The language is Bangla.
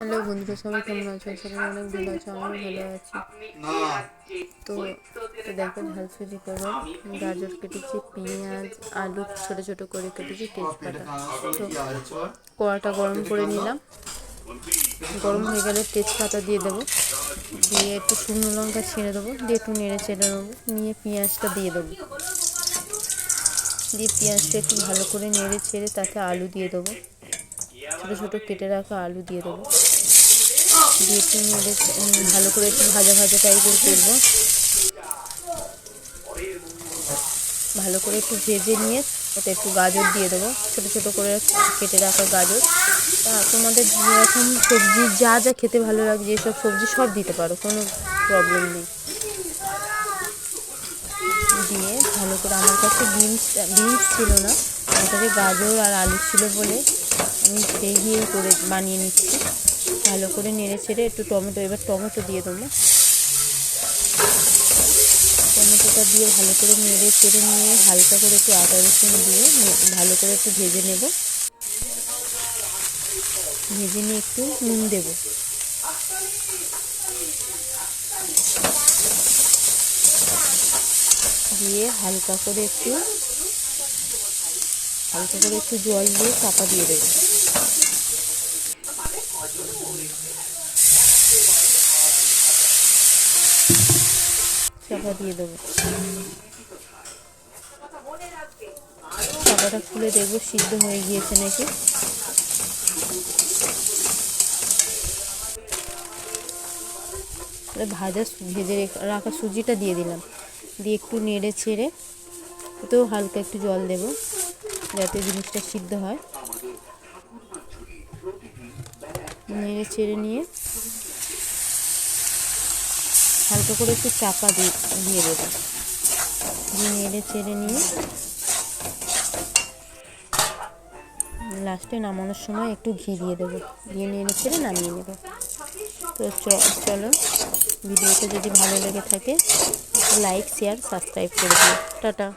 হ্যালো বন্ধুরা, সবাই কেমন আছো? সবাই অনেক ভালো আছো, আমিও ভালো আছি। তো দেখো, ঝাল সুজি করবো। গাজর কেটেছি, পেঁয়াজ, আলু ছোট ছোট করে কেটেছি, তেজপাতা। তো কড়াটা গরম করে নিলাম। গরম হয়ে গেলে তেজপাতা দিয়ে দেবো, দিয়ে একটু শুকনো লঙ্কা ছিঁড়ে দেবো, দিয়ে একটু নেড়ে চেড়ে নেবো, নিয়ে পেঁয়াজটা দিয়ে দেবো। দিয়ে পেঁয়াজটা একটু ভালো করে নেড়ে ছেড়ে তাতে আলু দিয়ে দেবো, ছোটো ছোটো কেটে রাখা আলু দিয়ে দেবো। দিয়ে একটু নেড়ে ভালো করে একটু ভাজা ভাজা টাইপের করবো। ভালো করে একটু ভেজে নিয়ে ওতে একটু গাজর দিয়ে দেবো, ছোটো ছোটো করে কেটে রাখা গাজর। তোমাদের যেরকম সবজি যা যা খেতে ভালো লাগে, যেসব সবজি সব দিতে পারো, কোনো প্রবলেম নেই। দিয়ে ভালো করে, আমার কাছে বিনস ছিল না, আমার কাছে গাজর আর আলু ছিল বলে আমি সেই দিয়েই করে বানিয়ে নিচ্ছি। ভালো করে নেড়ে ছেড়ে একটু এবার টমেটো দিয়ে দেবো। টমেটোটা দিয়ে ভালো করে নেড়ে চেড়ে নিয়ে হালকা করে একটু আদা রসুন দিয়ে ভালো করে একটু ভেজে নেব। ভেজে নিয়ে একটু নুন দেব, দিয়ে হালকা করে একটু জল দিয়ে চাপা দিয়ে দেবো। চাপা দিয়ে দেবো, চাপাটা খুলে দেখবো সিদ্ধ হয়ে গিয়েছে নাকি। ভেজে রাখা সুজিটা দিয়ে দিলাম, দিয়ে একটু নেড়ে ছেড়ে ওতেও হালকা একটু জল দেব যাতে জিনিসটা সিদ্ধ হয়। নেড়ে ছেড়ে নিয়ে হালকা করে একটু চাপা দিয়ে দেবো, দিয়ে নেড়ে ছেড়ে নিয়ে লাস্টে নামানোর সময় একটু ঘি দিয়ে দেবো, দিয়ে নেড়ে ছেড়ে নামিয়ে নেব। তো চলো, ভিডিওটা যদি ভালো লেগে থাকে লাইক, শেয়ার, সাবস্ক্রাইব করে দিও। টাটা।